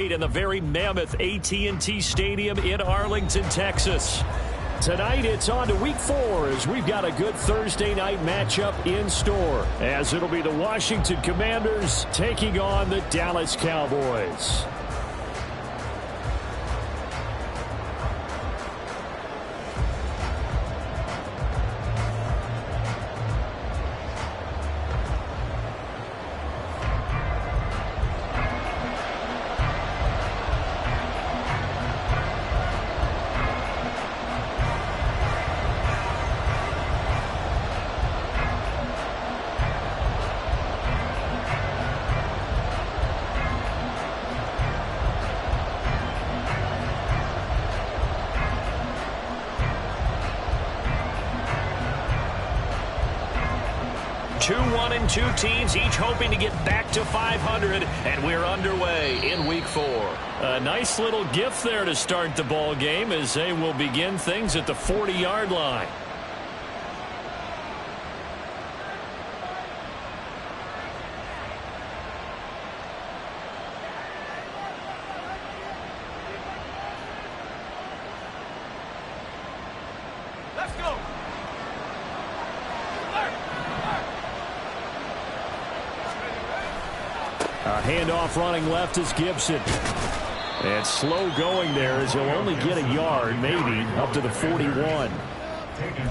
In the very mammoth AT&T Stadium in Arlington, Texas. Tonight, it's on to Week 4 as we've got a good Thursday night matchup in store, as it'll be the Washington Commanders taking on the Dallas Cowboys. Two teams each hoping to get back to 500, and we're underway in Week 4. A nice little gift there to start the ball game as they will begin things at the 40-yard line. Let's go. A handoff running left is Gibson. And slow going there as he'll only get a yard, maybe, up to the 41.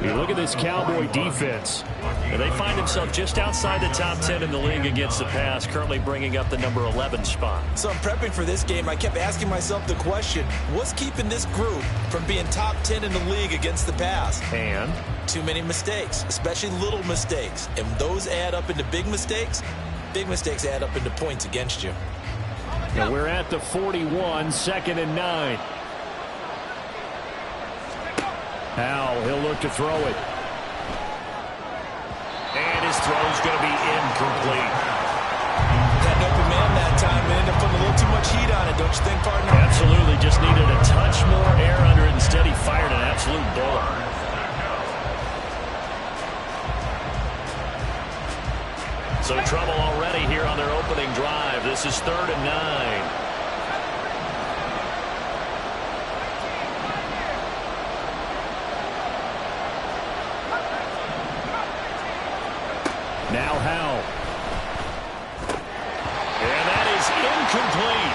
You look at this Cowboy defense. And they find themselves just outside the top 10 in the league against the pass, currently bringing up the number 11 spot. So I'm prepping for this game. I kept asking myself the question, what's keeping this group from being top 10 in the league against the pass? And? Too many mistakes, especially little mistakes. And those add up into big mistakes. Big mistakes add up into points against you. Now we're at the 41, 2nd and 9. Howell, he'll look to throw it. And his throw's going to be incomplete. Had an open man that time and ended up putting a little too much heat on it, don't you think, partner? Absolutely, just needed a touch more air under it. Instead, he fired an absolute bullet. So trouble already here on their opening drive. This is 3rd and 9. Now Howell. And that is incomplete.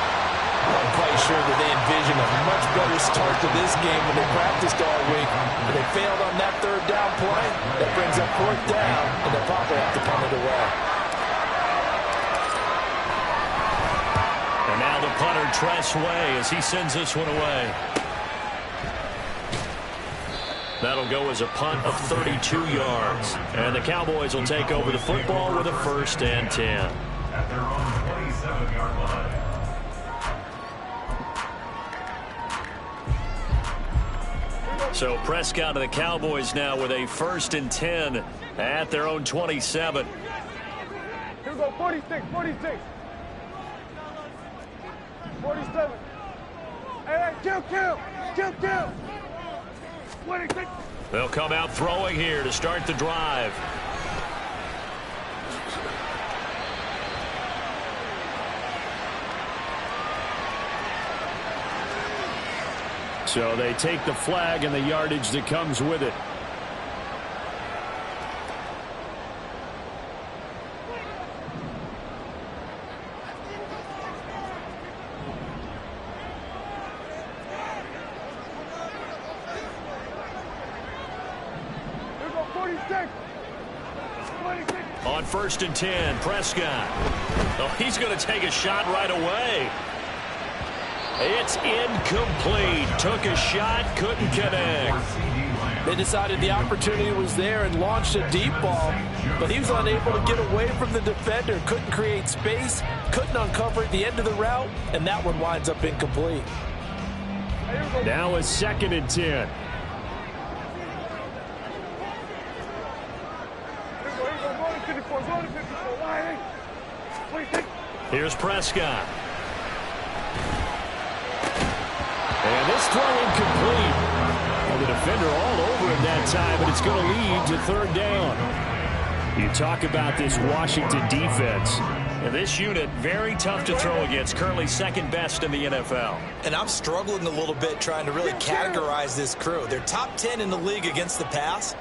I'm quite sure that they envisioned a much better start to this game when they practiced all week. But they failed on that 3rd down play. That brings up 4th down, and they'll probably have to punt it away. And now the punter, Tress Way, as he sends this one away. That'll go as a punt of 32 yards. And the Cowboys will take over the football with a 1st and 10. At their own 27-yard line. So Prescott and the Cowboys now with a 1st and 10 at their own 27. Here we go, 46, 46. 47. Hey, kill. 26. They'll come out throwing here to start the drive. So they take the flag and the yardage that comes with it. On 1st and 10, Prescott. Oh, he's going to take a shot right away. It's incomplete. Took a shot, couldn't connect. They decided the opportunity was there and launched a deep ball, but he was unable to get away from the defender. Couldn't create space, couldn't uncover at the end of the route, and that one winds up incomplete. Now a 2nd and 10. Here's Prescott. And this throw incomplete. Well, the defender all over him that time, but it's going to lead to 3rd down. You talk about this Washington defense. And this unit, very tough to throw against, currently second best in the NFL. And I'm struggling a little bit trying to really categorize this crew. They're top 10 in the league against the pass,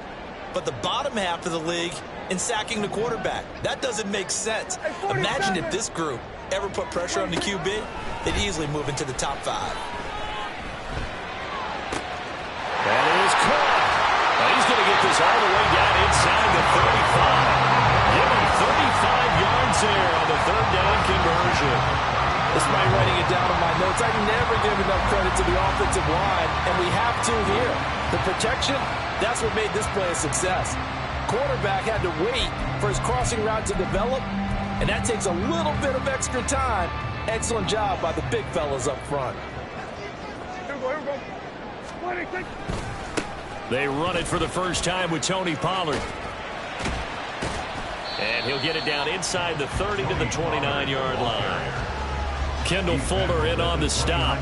but the bottom half of the league in sacking the quarterback. That doesn't make sense. Imagine if this group ever put pressure on the QB, they'd easily move into the top 5. That is caught. Now he's going to get this all the way down inside the 35. Give him 35 yards there on the third down conversion. This is my writing it down in my notes. I never give enough credit to the offensive line, and we have to here. The protection, that's what made this play a success. Quarterback had to wait for his crossing route to develop, and that takes a little bit of extra time. Excellent job by the big fellas up front. Here we go. 26. They run it for the first time with Tony Pollard. And he'll get it down inside the 30 to the 29-yard line. Kendall Fuller in on the stop.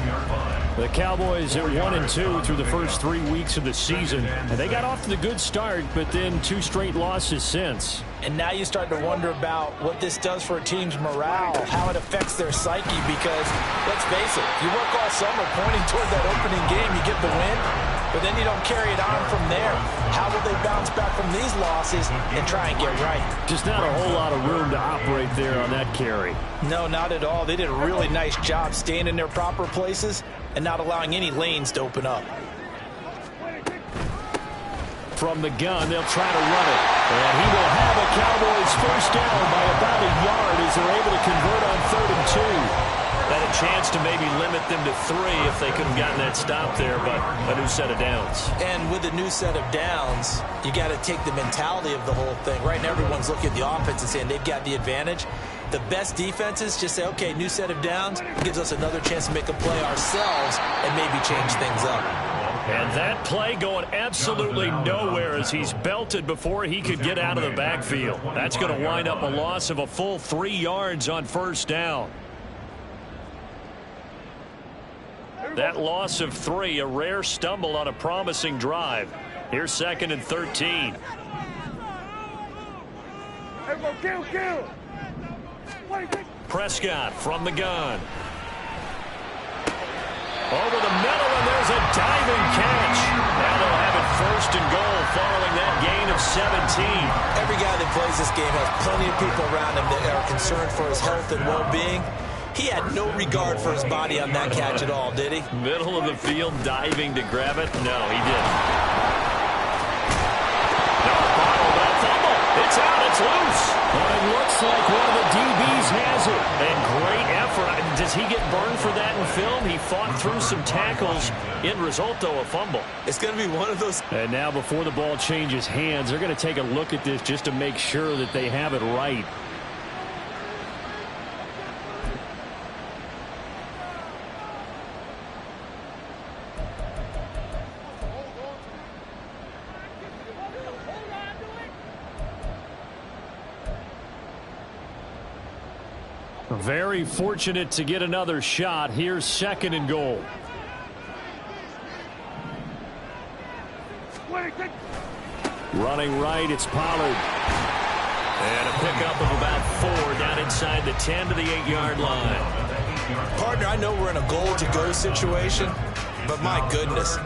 The Cowboys are 1-2 through the first 3 weeks of the season. And they got off to the good start, but then 2 straight losses since. And now you start to wonder about what this does for a team's morale, how it affects their psyche, because, let's face it, you work all summer pointing toward that opening game, you get the win, but then you don't carry it on from there. How will they bounce back from these losses and try and get right? Just not a whole lot of room to operate there on that carry. No, not at all. They did a really nice job staying in their proper places and not allowing any lanes to open up. From the gun, they'll try to run it. And he will have a Cowboys first down by about a yard as they're able to convert on 3rd and 2. Had a chance to maybe limit them to 3 if they could have gotten that stop there, but a new set of downs. And with a new set of downs, you got to take the mentality of the whole thing. Right now, everyone's looking at the offense and saying they've got the advantage. The best defenses just say, okay, new set of downs. It gives us another chance to make a play ourselves and maybe change things up. And that play going absolutely nowhere as he's belted before he could get out of the backfield. That's going to wind up a loss of a full 3 yards on first down. That loss of 3, a rare stumble on a promising drive. Here's 2nd and 13. Kill. Prescott from the gun. Over the middle, and there's a diving catch. Now they'll have it 1st and goal following that gain of 17. Every guy that plays this game has plenty of people around him that are concerned for his health and well-being. He had no regard for his body on that catch at all, did he? Middle of the field, diving to grab it? No, he didn't. No, bottle, that fumble. It's out, it's loose. But it looks like one of the DBs has it. And great effort. Does he get burned for that in film? He fought through some tackles. End result, though, a fumble. It's going to be one of those. And now before the ball changes hands, they're going to take a look at this just to make sure that they have it right. Very fortunate to get another shot. Here's 2nd and goal. Running right, it's Pollard. And a pickup of about 4 down inside the 10 to the 8-yard line. Partner, I know we're in a goal-to-go situation, but my goodness,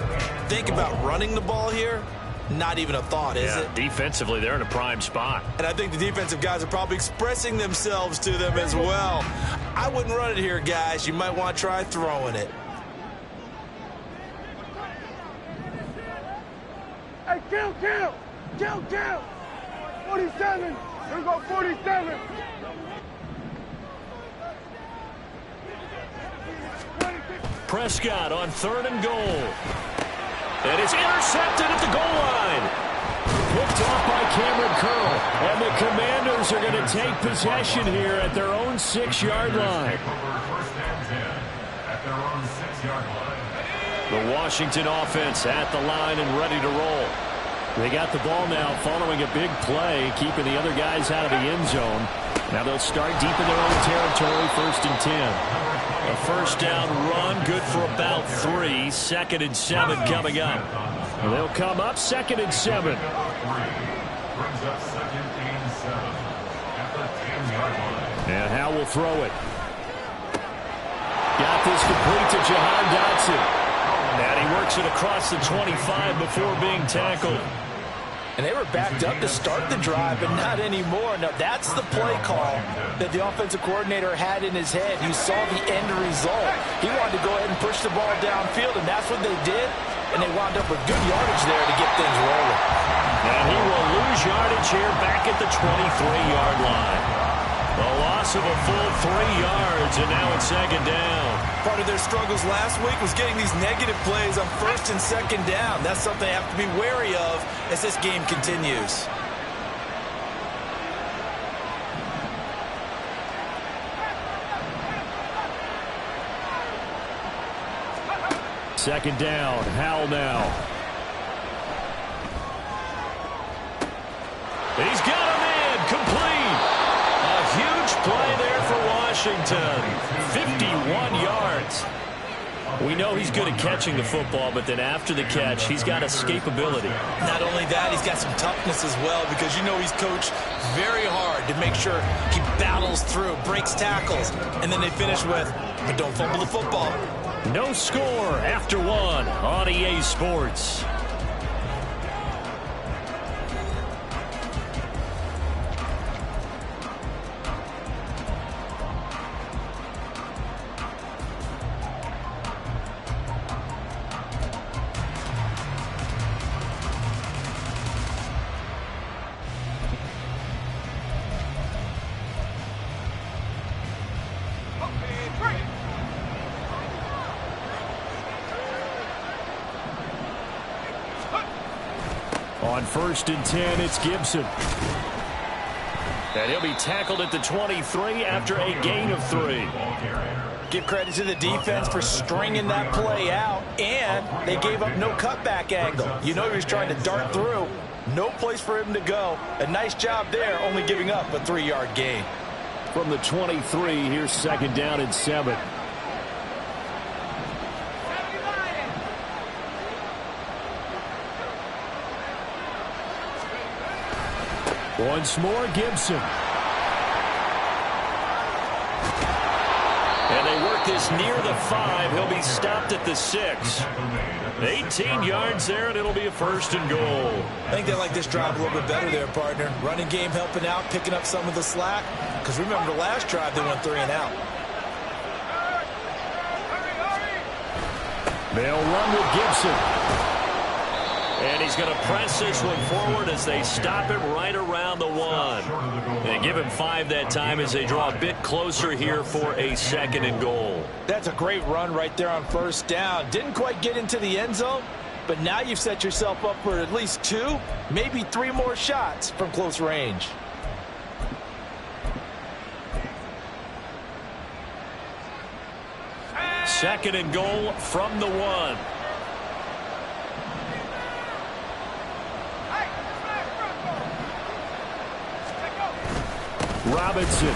think about running the ball here. Not even a thought, is it? Defensively, they're in a prime spot. And I think the defensive guys are probably expressing themselves to them as well. I wouldn't run it here, guys. You might want to try throwing it. Hey, kill. 47. Here we go, 47. Prescott on 3rd and goal. And it's intercepted at the goal line. Picked off by Cameron Curl. And the Commanders are going to take possession here at their own 6-yard line. The Washington offense at the line and ready to roll. They got the ball now following a big play, keeping the other guys out of the end zone. Now they'll start deep in their own territory, 1st and 10. A first down run, good for about 3. 2nd and 7 coming up. And they'll come up 2nd and 7. Brings up 2nd and 7 at the 10-yard line. And Howe will throw it. Got this complete to Jahan Dotson. And he works it across the 25 before being tackled. And they were backed up to start the drive, but not anymore. Now, that's the play call that the offensive coordinator had in his head. You saw the end result. He wanted to go ahead and push the ball downfield, and that's what they did. And they wound up with good yardage there to get things rolling. And he will lose yardage here back at the 23-yard line. A loss of a full 3 yards, and now it's second down. Part of their struggles last week was getting these negative plays on first and second down. That's something they have to be wary of as this game continues. Second down, Howell now. He's got him in, complete. A huge play there for Washington. 51 yards. We know he's good at catching the football, but then after the catch, he's got escapability. Not only that, he's got some toughness as well, because you know he's coached very hard to make sure he battles through, breaks tackles, and then they finish with, but don't fumble the football. No score after one on EA Sports. On 1st and 10, it's Gibson. And he'll be tackled at the 23 after a gain of 3. Give credit to the defense for stringing that play out, and they gave up no cutback angle. You know he was trying to dart through. No place for him to go. A nice job there, only giving up a 3-yard gain. From the 23, here's second down and 7. Once more, Gibson. And they work this near the 5. He'll be stopped at the 6. 18 yards there, and it'll be a 1st and goal. I think they like this drive a little bit better there, partner. Running game helping out, picking up some of the slack. Because remember, the last drive, they went 3 and out. They'll run with Gibson. And he's going to press this one forward as they stop it right around the 1. They give him 5 that time as they draw a bit closer here for a 2nd and goal. That's a great run right there on 1st down. Didn't quite get into the end zone, but now you've set yourself up for at least 2, maybe 3 more shots from close range. Second and goal from the 1. Robinson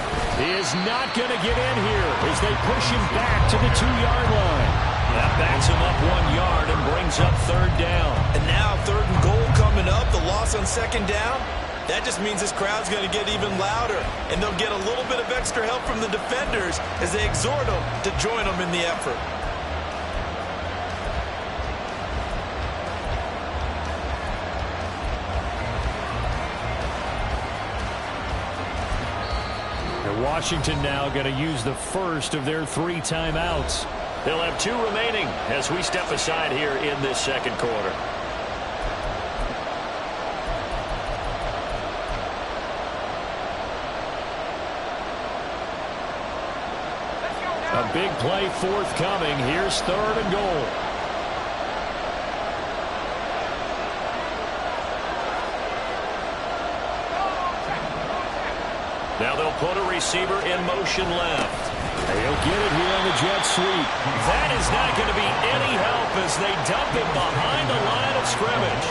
is not going to get in here as they push him back to the 2-yard line. That backs him up 1 yard and brings up 3rd down. And now 3rd and goal coming up. The loss on 2nd down. That just means this crowd's going to get even louder. And they'll get a little bit of extra help from the defenders as they exhort them to join them in the effort. Washington now going to use the first of their 3 timeouts. They'll have 2 remaining as we step aside here in this 2nd quarter. A big play forthcoming. Here's 3rd and goal. Now they'll put a receiver in motion left. He'll get it here on the jet sweep. That is not going to be any help as they dump it behind the line of scrimmage.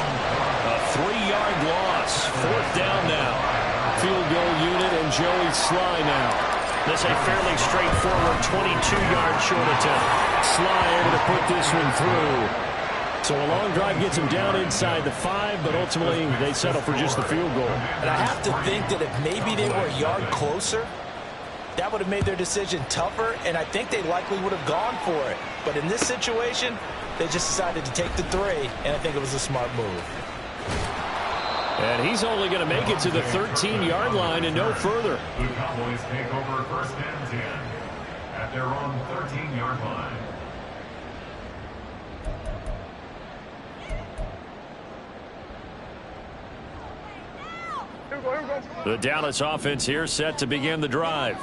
A 3-yard loss. 4th down now. Field goal unit and Joey Sly now. This a fairly straightforward 22-yard short attempt. Sly able to put this one through. So a long drive gets him down inside the 5, but ultimately they settle for just the field goal. And I have to think that if maybe they were a yard closer, that would have made their decision tougher, and I think they likely would have gone for it. But in this situation, they just decided to take the 3, and I think it was a smart move. And he's only going to make it to the 13-yard line and no further. The Cowboys take over first and 10 at their own 13-yard line. The Dallas offense here set to begin the drive.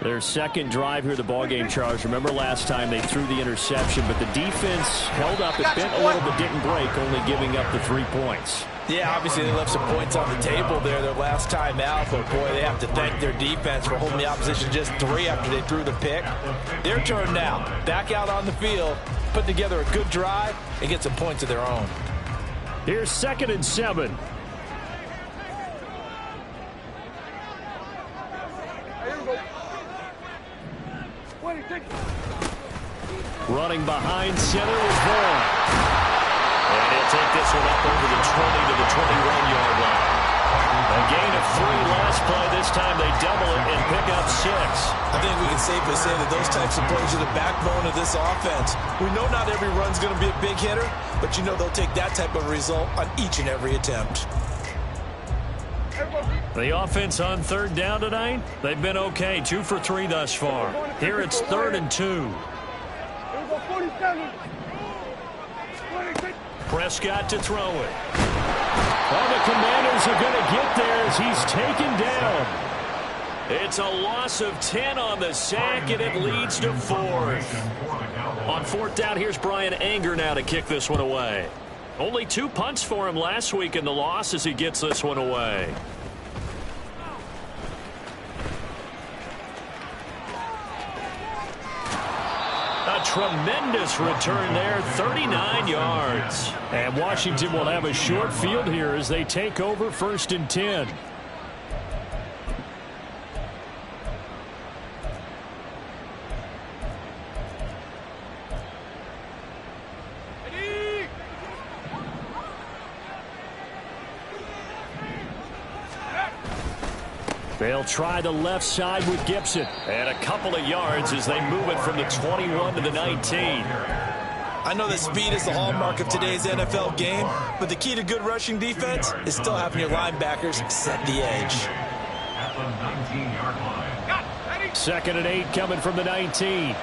Their second drive here of the ballgame, Charles. Remember last time they threw the interception, but the defense held up. It bent a little but didn't break, only giving up the 3 points. Yeah, obviously they left some points on the table there their last time out, but boy, they have to thank their defense for holding the opposition just 3 after they threw the pick. Their turn now. Back out on the field, put together a good drive, and get some points of their own. Here's 2nd and 7. Running behind center is Vaughn. And he'll take this one up over the 20 to the 21-yard line. A gain of 3 last play. This time they double it and pick up 6. I think we can safely say that those types of plays are the backbone of this offense. We know not every run's going to be a big hitter, but you know they'll take that type of result on each and every attempt. The offense on 3rd down tonight, they've been okay. 2 for 3 thus far. Here it's 3rd and 2. Prescott to throw it. Oh, the Commanders are going to get there as he's taken down. It's a loss of 10 on the sack, and it leads to 4th. On 4th down, here's Brian Anger now to kick this one away. Only 2 punts for him last week in the loss as he gets this one away. A tremendous return there, 39 yards. And Washington will have a short field here as they take over 1st and 10. They'll try the left side with Gibson. And a couple of yards as they move it from the 21 to the 19. I know that speed is the hallmark of today's NFL game, but the key to good rushing defense is still having your linebackers set the edge. At the 19-yard line. 2nd and 8 coming from the 19.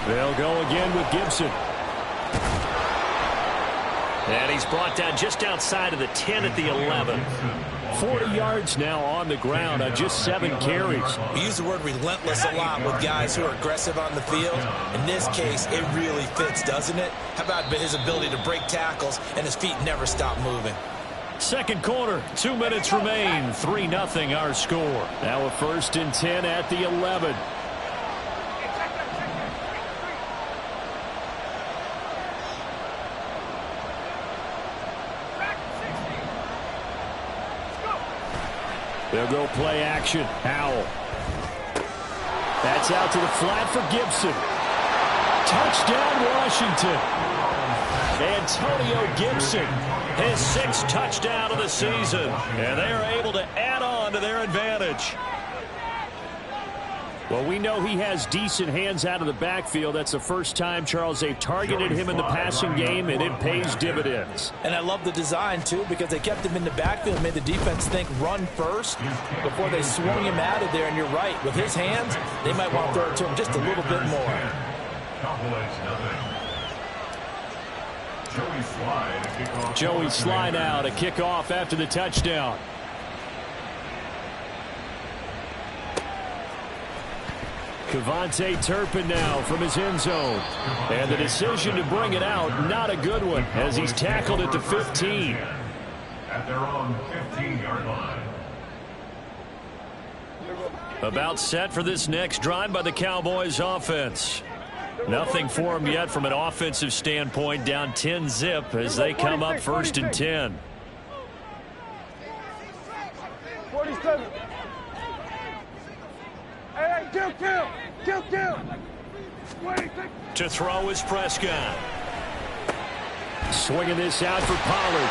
They'll go again with Gibson. And he's brought down just outside of the 10 at the 11. 40 yards now on the ground on just 7 carries. We use the word relentless a lot with guys who are aggressive on the field. In this case, it really fits, doesn't it? How about his ability to break tackles and his feet never stop moving? 2nd quarter, 2 minutes remain. 3-0 our score. Now a 1st and 10 at the 11. They'll go play action. Howell. That's out to the flat for Gibson. Touchdown, Washington. Antonio Gibson, his 6th touchdown of the season. And they are able to add on to their advantage. Well, we know he has decent hands out of the backfield. That's the first time, Charles, they've targeted him in the passing game, and it pays dividends. And I love the design, too, because they kept him in the backfield and made the defense think run first before they swung him out of there. And you're right, with his hands, they might want to throw it to him just a little bit more. Joey Sly now to kick off after the touchdown. Kevontae Turpin now from his end zone. And the decision to bring it out, not a good one, as he's tackled at the 15. At their own 15-yard line. About set for this next drive by the Cowboys offense. Nothing for them yet from an offensive standpoint, down 10-zip as they come up 1st and 10. 47. Hey, kill. To throw is Prescott. Swinging this out for Pollard.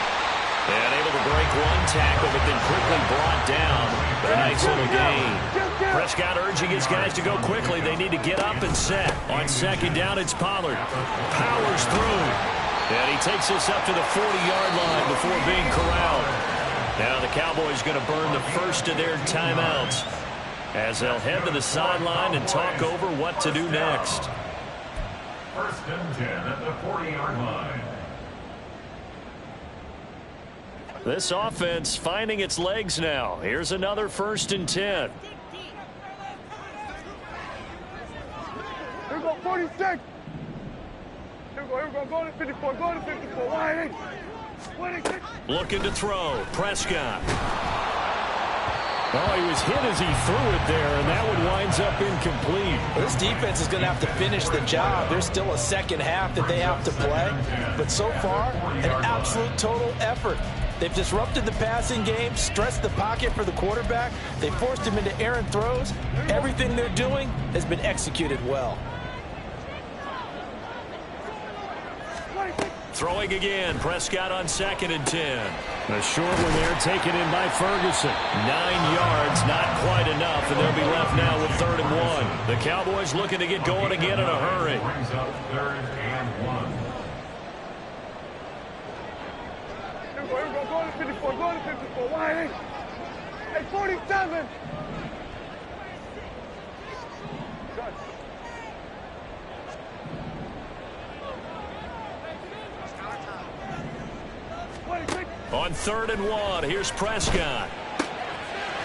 And able to break one tackle, but then quickly brought down. But a nice little gain. Prescott urging his guys to go quickly. They need to get up and set. On second down, it's Pollard. Powers through. And he takes this up to the 40-yard line before being corralled. Now the Cowboys going to burn the first of their timeouts as they'll head to the sideline and talk over what to do next. First and 10 at the 40-yard line. This offense finding its legs now. Here's another first and 10. Here we go, 46. Here we go, go to 54, go to 54. Wide in. 26. Looking to throw. Prescott. Oh, he was hit as he threw it there, and that one winds up incomplete. Well, this defense is going to have to finish the job. There's still a second half that they have to play. But so far, an absolute total effort. They've disrupted the passing game, stressed the pocket for the quarterback. They forced him into errant throws. Everything they're doing has been executed well. Throwing again. Prescott on second and 10. A short one there taken in by Ferguson. 9 yards, not quite enough, and they'll be left now with 3rd and 1. The Cowboys looking to get going again in a hurry. Brings up 3rd and 1. Here we go, go to 54, go to 54. Wide in. Hey, 47. Good. On 3rd and 1, here's Prescott.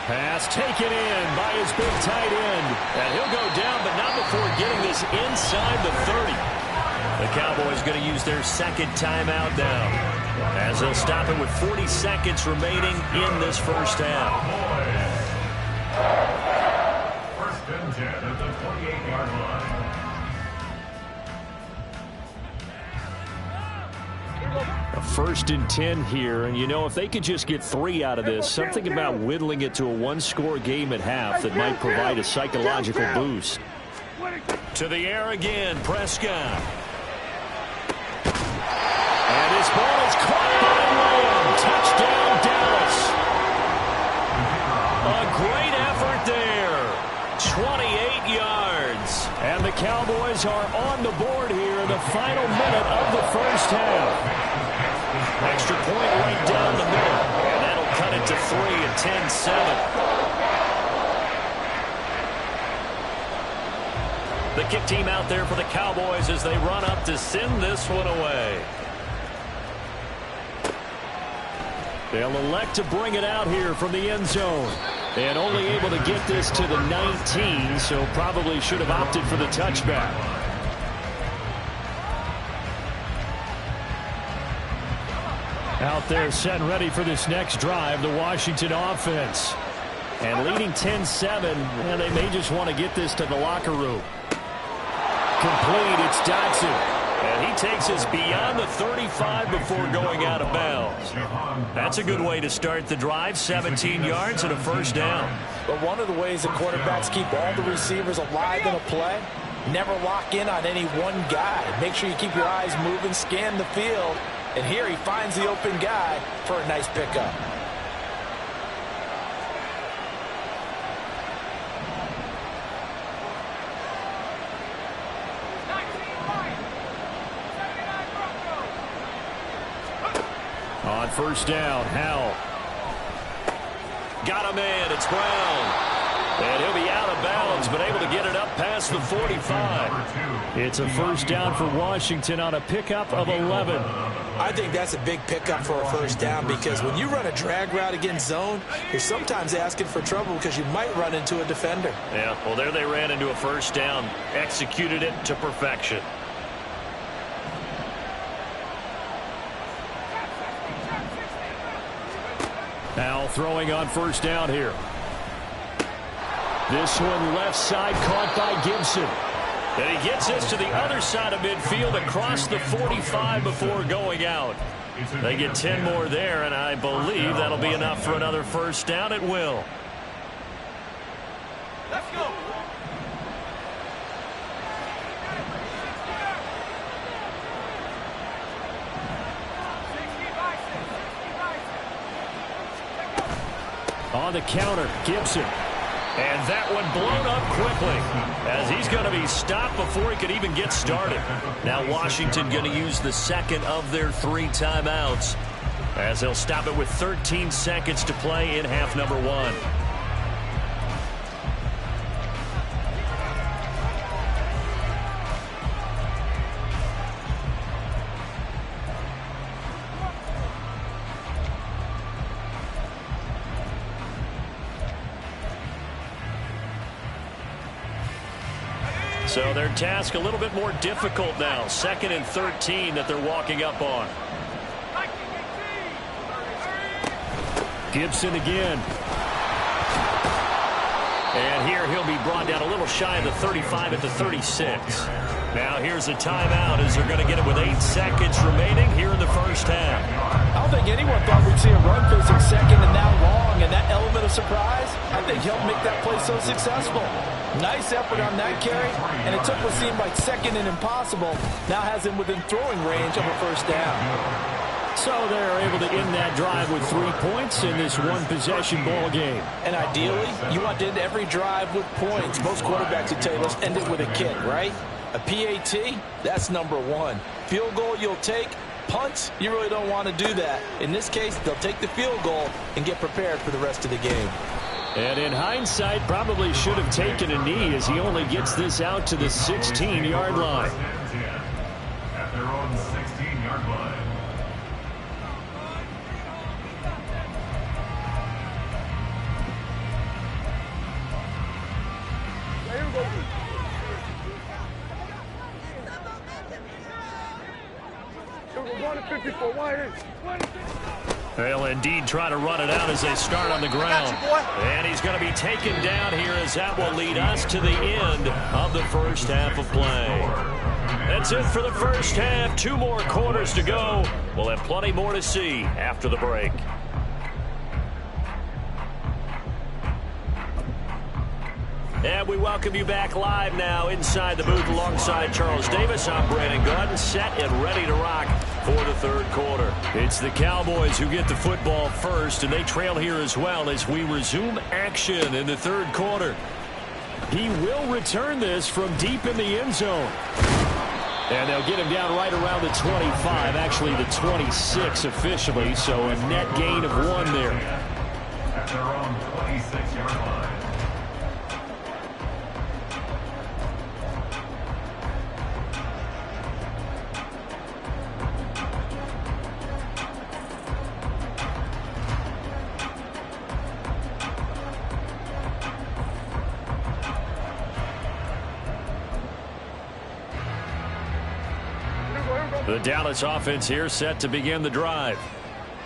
Pass taken in by his big tight end. And he'll go down, but not before getting this inside the 30. The Cowboys going to use their second timeout now, as they'll stop it with 40 seconds remaining in this first half. First and 10 at the 28-yard line. A 1st and 10 here, and you know, if they could just get 3 out of this, something about whittling it to a 1-score game at half that might provide a psychological boost. To the air again, Prescott. And his ball is caught by Lamb. Touchdown, Dallas. A great effort there. 28 yards. And the Cowboys are on the board here in the final minute of the first half. Extra point right down the middle. And that'll cut it to 3 at 10-7. The kick team out there for the Cowboys as they run up to send this one away. They'll elect to bring it out here from the end zone. And only able to get this to the 19, so probably should have opted for the touchback. Out there set and ready for this next drive, the Washington offense. And leading 10-7, and they may just want to get this to the locker room. Complete, it's Dotson. And he takes us beyond the 35 before going out of bounds. That's a good way to start the drive, 17 yards and a first down. But one of the ways that quarterbacks keep all the receivers alive in a play, never lock in on any one guy. Make sure you keep your eyes moving, scan the field. And here he finds the open guy for a nice pickup. On first down, Howell. Got a man, it's Brown. And he'll be out of bounds, but able to get it up past the 45. It's a first down for Washington on a pickup of 11. I think that's a big pickup for a first down because when you run a drag route against zone, you're sometimes asking for trouble because you might run into a defender. Yeah, well, there they ran into a first down, executed it to perfection. Now throwing on first down here. This one left side caught by Gibson. And he gets this to the other side of midfield across the 45 before going out. They get 10 more there, and I believe that'll be enough for another first down. It will. Let's go. On the counter, Gibson. And that one blown up quickly as he's going to be stopped before he could even get started. Now Washington going to use the second of their 3 timeouts as they'll stop it with 13 seconds to play in half number 1. So their task a little bit more difficult now. 2nd and 13 that they're walking up on. Gibson again. And here he'll be brought down a little shy of the 35 at the 36. Now here's a timeout as they're going to get it with 8 seconds remaining here in the first half. I don't think anyone thought we'd see a run facing 2nd and that long, and that element of surprise, I think helped make that play so successful. Nice effort on that carry, and it took what seemed like 2nd and impossible, now has him within throwing range of a first down. So they're able to end that drive with 3 points in this one-possession ball game. And ideally, you want to end every drive with points. Most quarterbacks would tell you, let's end it with a kick, right? A PAT, that's number 1. Field goal you'll take. Punts, you really don't want to do that. In this case, they'll take the field goal and get prepared for the rest of the game. And in hindsight, probably should have taken a knee as he only gets this out to the 16-yard line. At their own 16-yard line. They'll indeed try to run it out as they start on the ground. And he's going to be taken down here as that will lead us to the end of the first half of play. That's it for the first half. 2 more quarters to go. We'll have plenty more to see after the break. And we welcome you back live now inside the booth alongside Charles Davis. I'm Brandon Gordon, set and ready to rock for the 3rd quarter. It's the Cowboys who get the football first, and they trail here as well as we resume action in the 3rd quarter. He will return this from deep in the end zone. And they'll get him down right around the 25, actually the 26 officially, so a net gain of 1 there. At their own 26-yard line. The Dallas offense here set to begin the drive.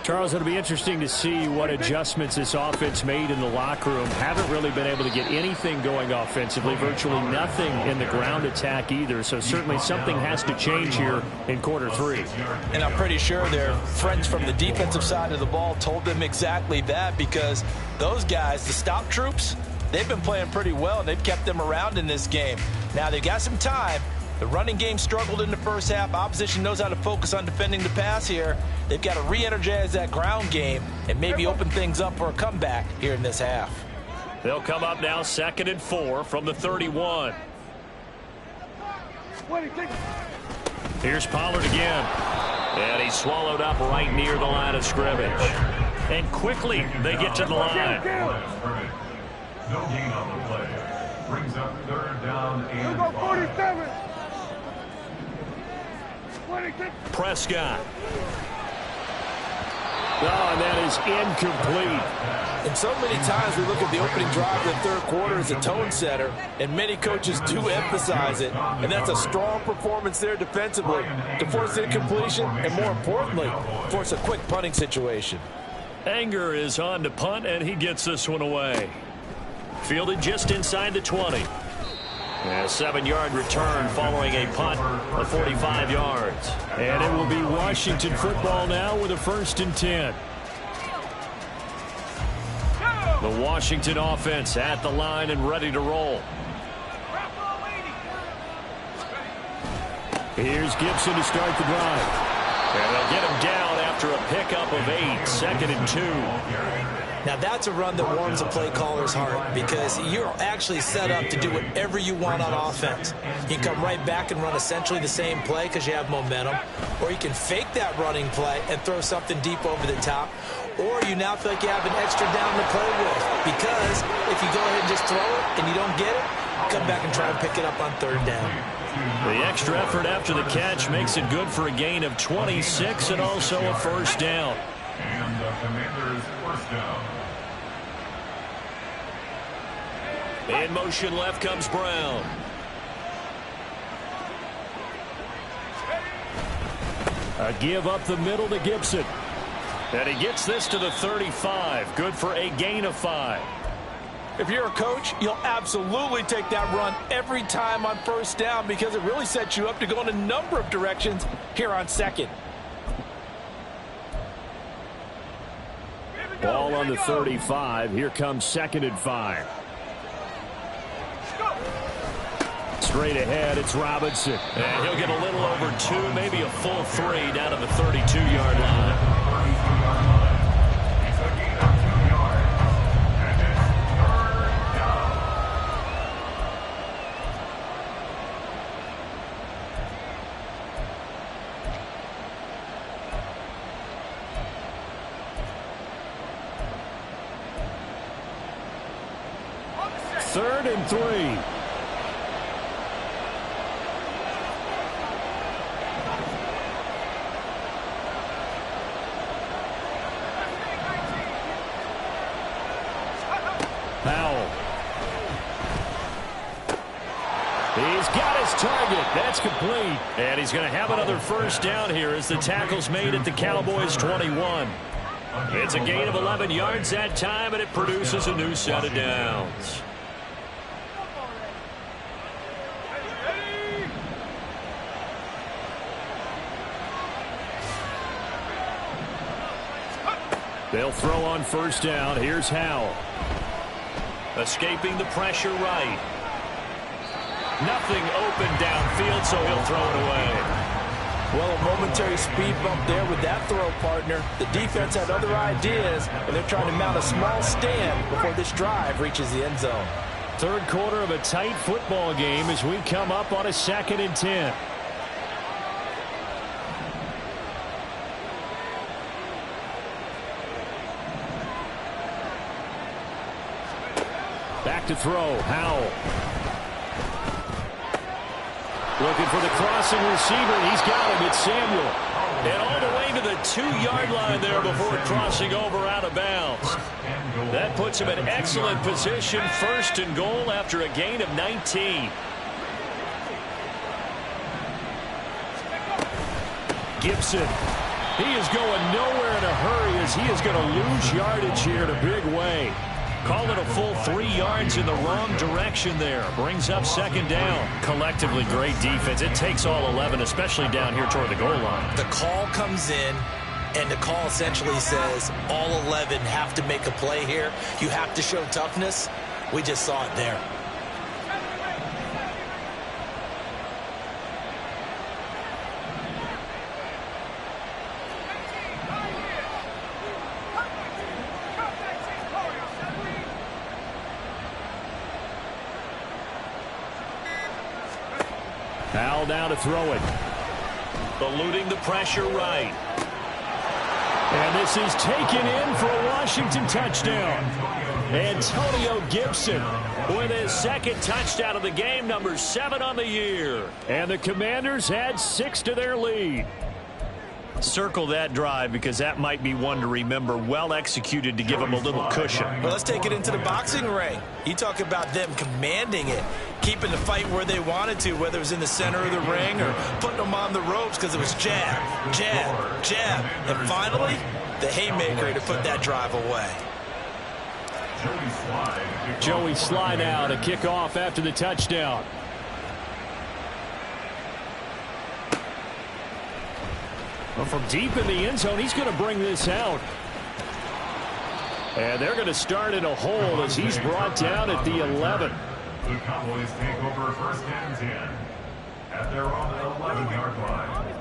Charles, it'll be interesting to see what adjustments this offense made in the locker room. Haven't really been able to get anything going offensively, virtually nothing in the ground attack either. So certainly something has to change here in quarter 3. And I'm pretty sure their friends from the defensive side of the ball told them exactly that, because those guys, the stop troops, they've been playing pretty well, and they've kept them around in this game. Now they've got some time. The running game struggled in the first half. Opposition knows how to focus on defending the pass here. They've got to re-energize that ground game and maybe open things up for a comeback here in this half. They'll come up now 2nd and 4 from the 31. Here's Pollard again. And he's swallowed up right near the line of scrimmage. And quickly they get to the line. No gain on the play. Brings up 3rd down and 5. Prescott. Oh, and that is incomplete. And so many times we look at the opening drive of the 3rd quarter as a tone setter, and many coaches do emphasize it. And that's a strong performance there defensively to force incompletion and, more importantly, force a quick punting situation. Anger is on to punt, and he gets this one away. Fielded just inside the 20. A 7-yard return following a punt of 45 yards. And it will be Washington football now with a 1st and 10. The Washington offense at the line and ready to roll. Here's Gibson to start the drive. And they'll get him down after a pickup of 8, 2nd and 2. Now that's a run that warms a play caller's heart because you're actually set up to do whatever you want on offense. You can come right back and run essentially the same play because you have momentum, or you can fake that running play and throw something deep over the top, or you now feel like you have an extra down to play with because if you go ahead and just throw it and you don't get it, come back and try and pick it up on third down. The extra effort after the catch makes it good for a gain of 26 and also a first down. And the Commanders' first down. In motion left comes Brown. A give up the middle to Gibson. And he gets this to the 35. Good for a gain of 5. If you're a coach, you'll absolutely take that run every time on first down because it really sets you up to go in a number of directions here on second. Ball on the 35. Here comes 2nd and 5. Straight ahead, it's Robinson. And he'll get a little over 2, maybe a full 3 down to the 32-yard line. It's a gain of 2 yards. And it's 3rd down. Third and 3. Powell. He's got his target. That's complete. And he's going to have another first down here as the tackle's made at the Cowboys' 21. It's a gain of 11 yards that time, and it produces a new set of downs. They'll throw on first down. Here's Howell. Escaping the pressure right. Nothing open downfield, so he'll throw it away. Well, a momentary speed bump there with that throw, partner. The defense had other ideas, and they're trying to mount a small stand before this drive reaches the end zone. Third quarter of a tight football game as we come up on a 2nd and 10. Back to throw. Howell. Looking for the crossing receiver. He's got him. It's Samuel. And all the way to the 2-yard line there before crossing over out of bounds. That puts him in excellent position. 1st and goal after a gain of 19. Gibson. He is going nowhere in a hurry as he is going to lose yardage here in a big way. Call it a full 3 yards in the wrong direction there. Brings up 2nd down. Collectively, great defense. It takes all 11, especially down here toward the goal line. The call comes in, and the call essentially says all 11 have to make a play here. You have to show toughness. We just saw it there. Powell down to throw it. Eluding the pressure right. And this is taken in for a Washington touchdown. Antonio Gibson with his 2nd touchdown of the game, number 7 on the year. And the Commanders add 6 to their lead. Circle that drive because that might be one to remember. Well executed to give them a little cushion. Well, let's take it into the boxing ring. You talk about them commanding it, keeping the fight where they wanted to, whether it was in the center of the ring or putting them on the ropes because it was jab, jab, jab. And finally, the haymaker to put that drive away. Joey Slye now to kick off after the touchdown. Well, from deep in the end zone, he's going to bring this out. And they're going to start in a hole as he's brought down at the 11. The Cowboys take over 1st and 10 at their own 11-yard line.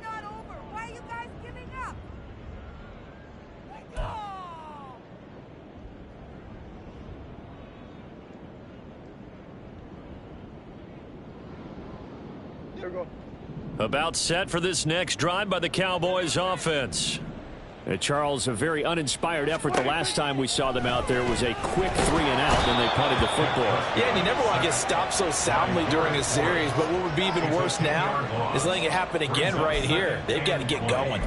not over. Why are you guys giving up? Go! Here we go. About set for this next drive by the Cowboys offense. Charles, a very uninspired effort the last time we saw them out there was a quick 3-and-out, and they punted the football. Yeah, and you never want to get stopped so soundly during a series, but what would be even worse now is letting it happen again right here. They've got to get going.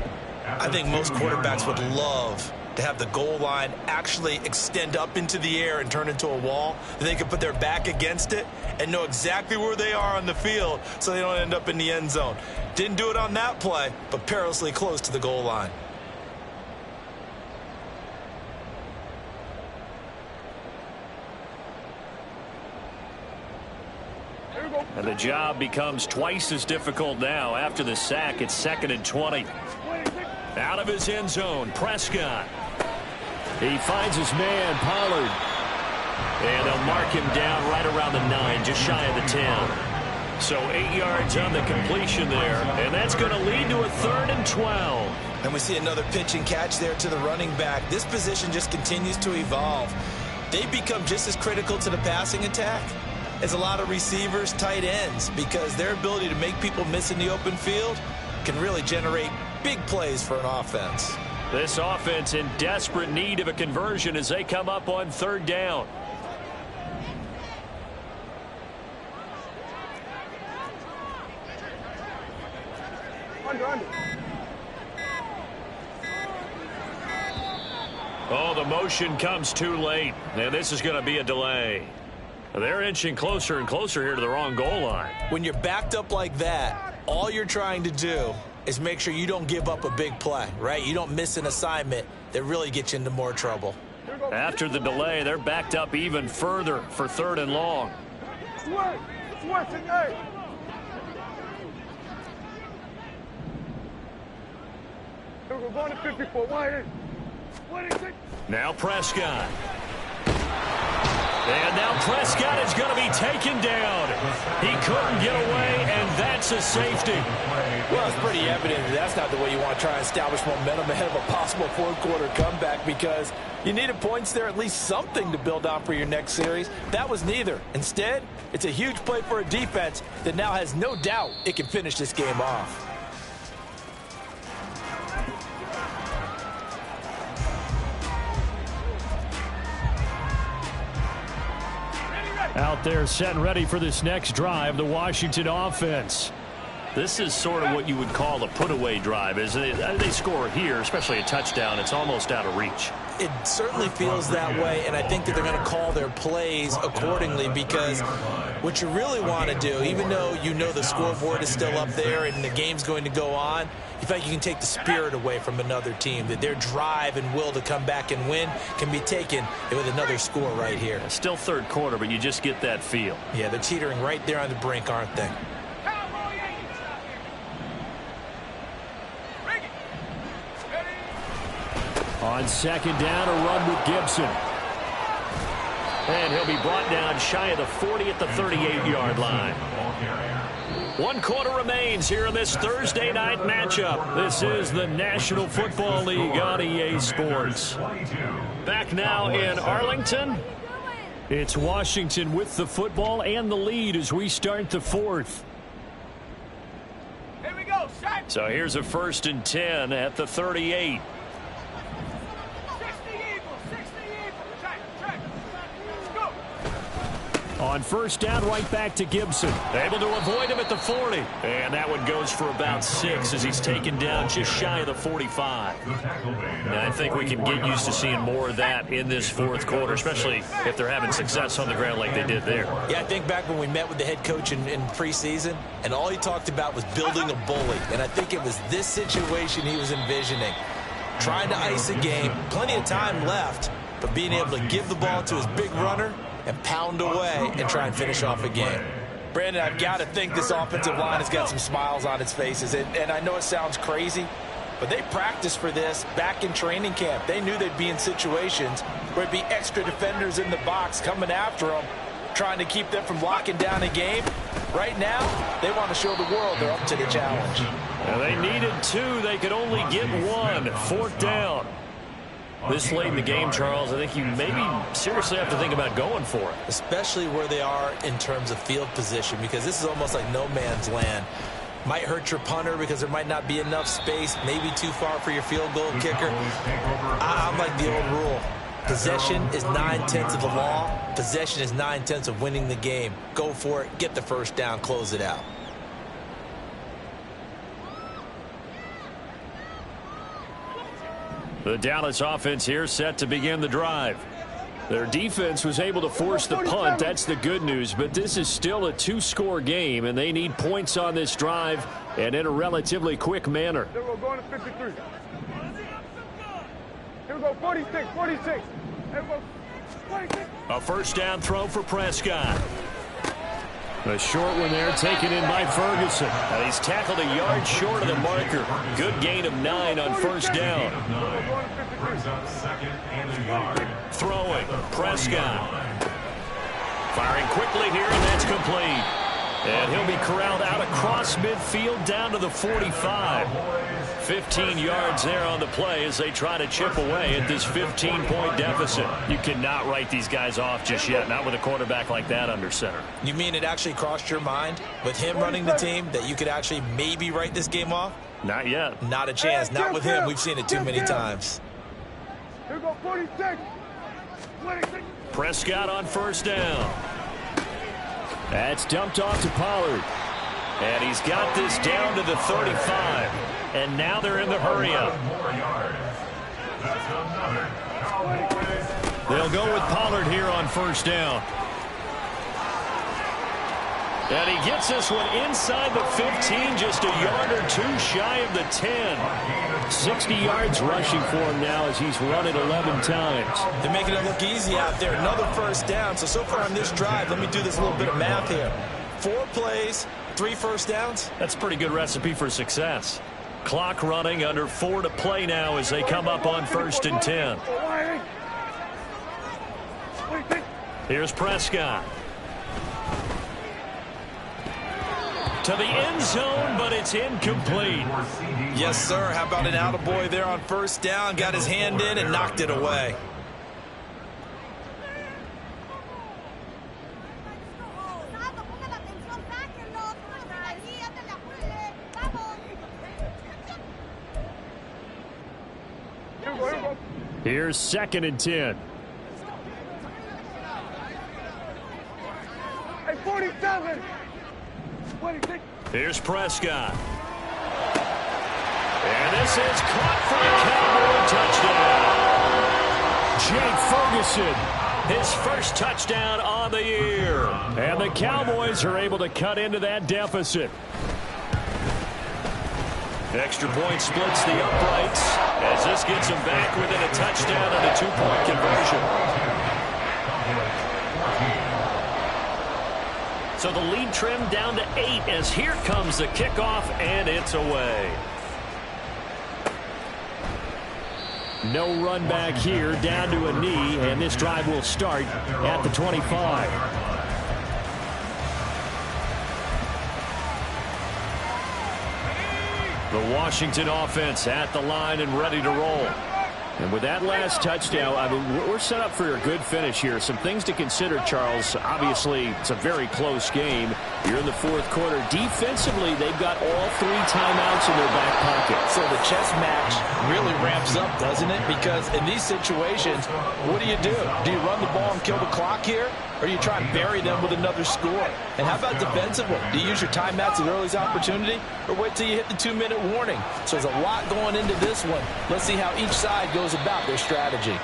I think most quarterbacks would love to have the goal line actually extend up into the air and turn into a wall. They can put their back against it and know exactly where they are on the field so they don't end up in the end zone. Didn't do it on that play, but perilously close to the goal line. And the job becomes twice as difficult now. After the sack, it's 2nd and 20. Out of his end zone, Prescott. He finds his man, Pollard. And they'll mark him down right around the 9, just shy of the 10. So 8 yards on the completion there. And that's going to lead to a 3rd and 12. And we see another pitch and catch there to the running back. This position just continues to evolve. They become just as critical to the passing attack as a lot of receivers, tight ends, because their ability to make people miss in the open field can really generate big plays for an offense. This offense in desperate need of a conversion as they come up on 3rd down. Under. Oh, the motion comes too late. And this is going to be a delay. They're inching closer and closer here to the wrong goal line. When you're backed up like that, all you're trying to do is make sure you don't give up a big play, right? You don't miss an assignment that really gets you into more trouble. After the delay, they're backed up even further for 3rd and long. Switch today. Here we go. Going to 54. Wide in. What is it? Now Prescott. And now Prescott is going to be taken down. He couldn't get away, and that's a safety. Well, it's pretty evident that that's not the way you want to try and establish momentum ahead of a possible 4th quarter comeback, because you needed points there, at least something to build on for your next series. That was neither. Instead, it's a huge play for a defense that now has no doubt it can finish this game off. Out there set and ready for this next drive, the Washington offense. This is sort of what you would call a put-away drive, isn't it? They score here, especially a touchdown. It's almost out of reach. It certainly feels that way, and I think that they're going to call their plays accordingly, because what you really want to do, even though you know the scoreboard is still up there and the game's going to go on, you feel like you can take the spirit away from another team, that their drive and will to come back and win can be taken with another score right here. Still 3rd quarter, but you just get that feel. Yeah, they're teetering right there on the brink, aren't they? On 2nd down, a run with Gibson. And he'll be brought down shy of the 40 at the 38-yard line. 1 quarter remains here in this Thursday night matchup. This is the National Football League on EA Sports. Back now in Arlington. It's Washington with the football and the lead as we start the 4th. Here we go. Shot. So here's a 1st and 10 at the 38. On 1st down, right back to Gibson. Able to avoid him at the 40. And that one goes for about 6 as he's taken down just shy of the 45. And I think we can get used to seeing more of that in this 4th quarter, especially if they're having success on the ground like they did there. Yeah, I think back when we met with the head coach in preseason, and all he talked about was building a bully. And I think it was this situation he was envisioning. Trying to ice a game, plenty of time left, but being able to give the ball to his big runner and pound away and try and finish off a game. Brandon, I've got to think this offensive line has got some smiles on its faces. And I know it sounds crazy, but they practiced for this back in training camp. They knew they'd be in situations where it'd be extra defenders in the box coming after them, trying to keep them from locking down a game. Right now, they want to show the world they're up to the challenge. Now they needed 2. They could only get 1. 4th down. This late in the game, Charles, I think you maybe seriously have to think about going for it. Especially where they are in terms of field position, because this is almost like no man's land. Might hurt your punter because there might not be enough space, maybe too far for your field goal kicker. I'm like the old rule. Possession is 9/10 of the law. Possession is 9/10 of winning the game. Go for it. Get the first down. Close it out. The Dallas offense here set to begin the drive. Their defense was able to force the punt. That's the good news. But this is still a 2-score game, and they need points on this drive and in a relatively quick manner. Here we go, going to 53. Here we go, 46, 46. Here we go, 46. A first down throw for Prescott. A short one there taken in by Ferguson. And he's tackled a yard short of the marker. Good gain of 9 on first down. Throwing, Prescott. Firing quickly here, and that's complete. And he'll be corralled out across midfield down to the 45. 15 yards there on the play as they try to chip away at this 15-point deficit. You cannot write these guys off just yet, not with a quarterback like that under center. You mean it actually crossed your mind with him running the team that you could actually maybe write this game off? Not yet. Not a chance. Not with him. We've seen it too many times. Here we go, 46. 26. Prescott on first down. That's dumped off to Pollard. And he's got this down to the 35. And now they're in the hurry-up. They'll go with Pollard here on first down. And he gets this one inside the 15, just a yard or 2 shy of the 10. 60 yards rushing for him now as he's run it 11 times. They're making it look easy out there. Another first down. So far on this drive, let me do this little bit of math here. 4 plays, 3 first downs. That's a pretty good recipe for success. Clock running, under 4 to play now as they come up on first and 10. Here's Prescott. To the end zone, but it's incomplete. Yes, sir. How about an attaboy there on first down? Got his hand in and knocked it away. Here's second and 10. Hey, 47. 26. Here's Prescott. And this is caught for a Cowboy touchdown. Jake Ferguson, his first touchdown on the year. And the Cowboys are able to cut into that deficit. Extra point splits the uprights as this gets them back within a touchdown and a 2-point conversion. So the lead trimmed down to 8 as here comes the kickoff, and it's away. No run back here, down to a knee, and this drive will start at the 25. The Washington offense at the line and ready to roll. And with that last touchdown, I mean, we're set up for a good finish here. Some things to consider, Charles. Obviously, it's a very close game. You're in the 4th quarter. Defensively, they've got all 3 timeouts in their back pocket. So the chess match really ramps up, doesn't it? Because in these situations, what do? Do you run the ball and kill the clock here? Or do you try and bury them with another score? And how about defensively? Do you use your timeouts at earliest opportunity? Or wait till you hit the 2-minute warning? So there's a lot going into this one. Let's see how each side goes about their strategy.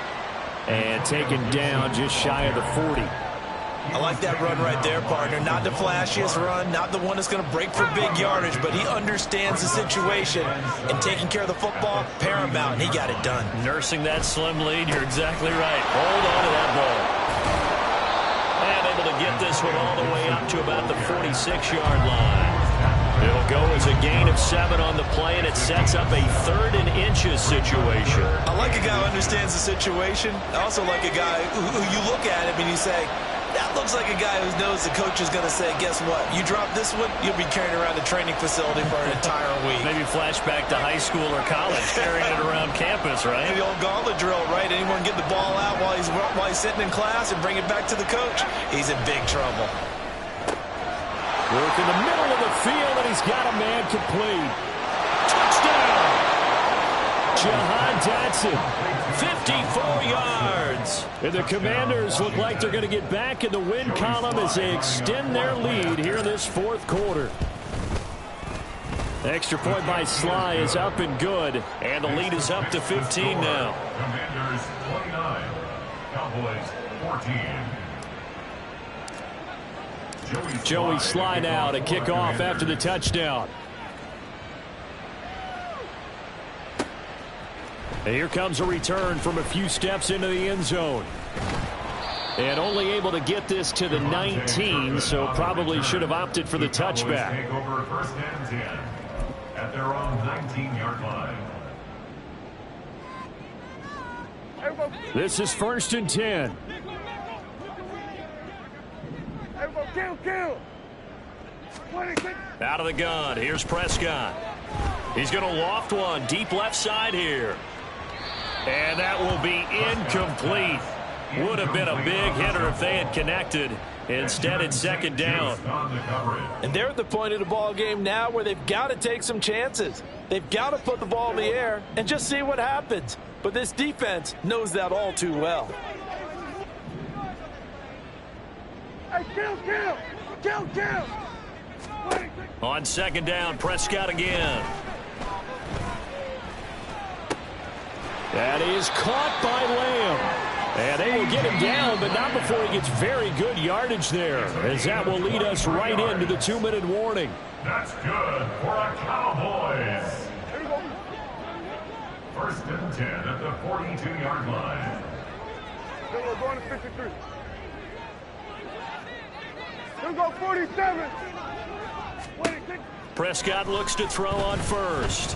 And taken down just shy of the 40. I like that run right there, partner. Not the flashiest run, not the one that's going to break for big yardage, but he understands the situation, and taking care of the football, paramount, and he got it done. Nursing that slim lead, you're exactly right. Hold on to that ball. And able to get this one all the way up to about the 46-yard line. It'll go as a gain of 7 on the play, and it sets up a 3rd and inches situation. I like a guy who understands the situation. I also like a guy who you look at him and you say, that looks like a guy who knows the coach is going to say, guess what? You drop this one, you'll be carrying around the training facility for an entire week. Maybe flashback to high school or college, carrying it around campus, right? The old gauntlet drill, right? Anyone get the ball out while he's sitting in class and bring it back to the coach? He's in big trouble. Work in the middle of the field, and he's got a man complete. Touchdown! Jahan Dotson, 54 yards. And the Commanders look like they're going to get back in the win column as they extend their lead here in this 4th quarter. The extra point by Sly is up and good, and the lead is up to 15 now. Commanders 29, Cowboys 14. Joey Sly now to kick off after the touchdown. And here comes a return from a few steps into the end zone. And only able to get this to the 19, so probably should have opted for the touchback. Take over 1st and 10 at their own 19-yard line. This is 1st and 10. Out of the gun. Here's Prescott. He's going to loft one deep left side here. And that will be incomplete. Would have been a big hitter if they had connected. Instead, it's 2nd down. And they're at the point of the ball game now where they've got to take some chances. They've got to put the ball in the air and just see what happens. But this defense knows that all too well. Kill. On 2nd down, Prescott again. That is caught by Lamb. And they will get him down, but not before he gets very good yardage there, as that will lead us right into the 2-minute warning. That's good for a Cowboys. 1st and 10 at the 42-yard line. We're going to 53. We'll go 47. Prescott looks to throw on 1st.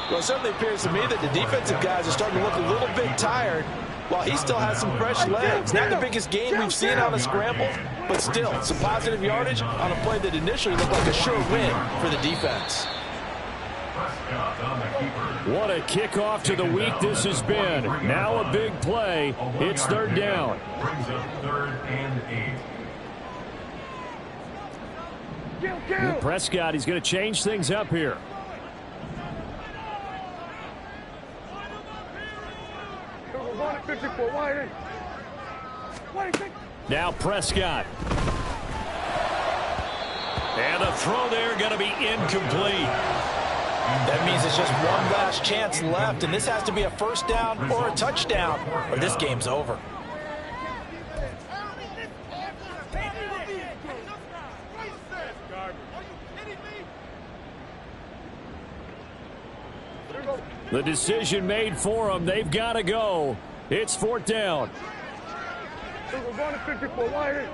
Well, it certainly appears to me that the defensive guys are starting to look a little bit tired while he still has some fresh legs. Not the biggest gain we've seen on a scramble, but still some positive yardage on a play that initially looked like a sure win for the defense. What a kickoff to the week this has been. Now a big play. It's 3rd down. Brings up 3rd and 8. Prescott, he's going to change things up here. Now Prescott. And a throw there going to be incomplete. That means it's just one last chance left, and this has to be a 1st down or a touchdown, or this game's over. The decision made for them. They've got to go. It's 4th down. We're going to 54. Wide in.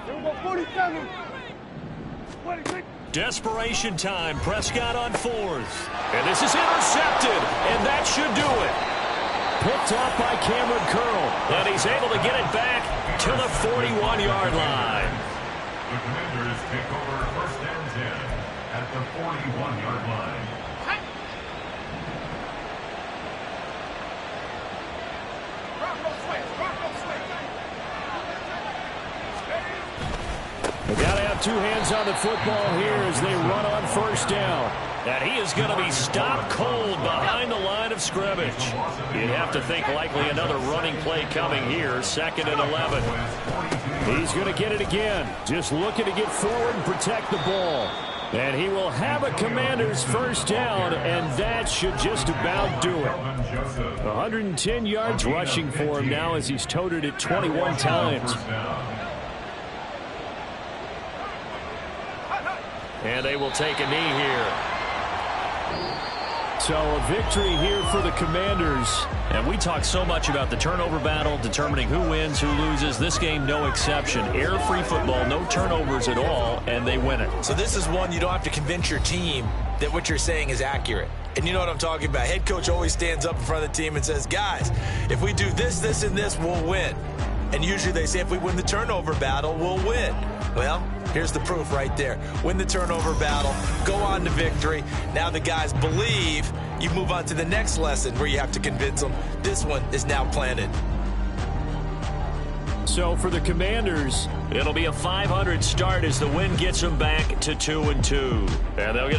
We're going 47. 26. Desperation time. Prescott on 4th. And this is intercepted. And that should do it. Picked off by Cameron Curl. And he's able to get it back to the 41-yard line. The Commanders take over 1st and 10 at the 41-yard line. They got to have 2 hands on the football here as they run on 1st down. And he is going to be stopped cold behind the line of scrimmage. You'd have to think likely another running play coming here. 2nd and 11. He's going to get it again. Just looking to get forward and protect the ball. And he will have a Commander's 1st down, and that should just about do it. 110 yards rushing for him now as he's toted it 21 times. And they will take a knee here. So a victory here for the Commanders. And we talk so much about the turnover battle, determining who wins, who loses. This game, no exception. Error-free football, no turnovers at all, and they win it. So this is one you don't have to convince your team that what you're saying is accurate. And you know what I'm talking about. Head coach always stands up in front of the team and says, guys, if we do this, this, and this, we'll win. And usually they say if we win the turnover battle, we'll win. Well, here's the proof right there. Win the turnover battle, go on to victory. Now the guys believe. You move on to the next lesson where you have to convince them. This one is now planted. So for the Commanders, It'll be a 500 start as the win gets them back to 2-2. And they'll get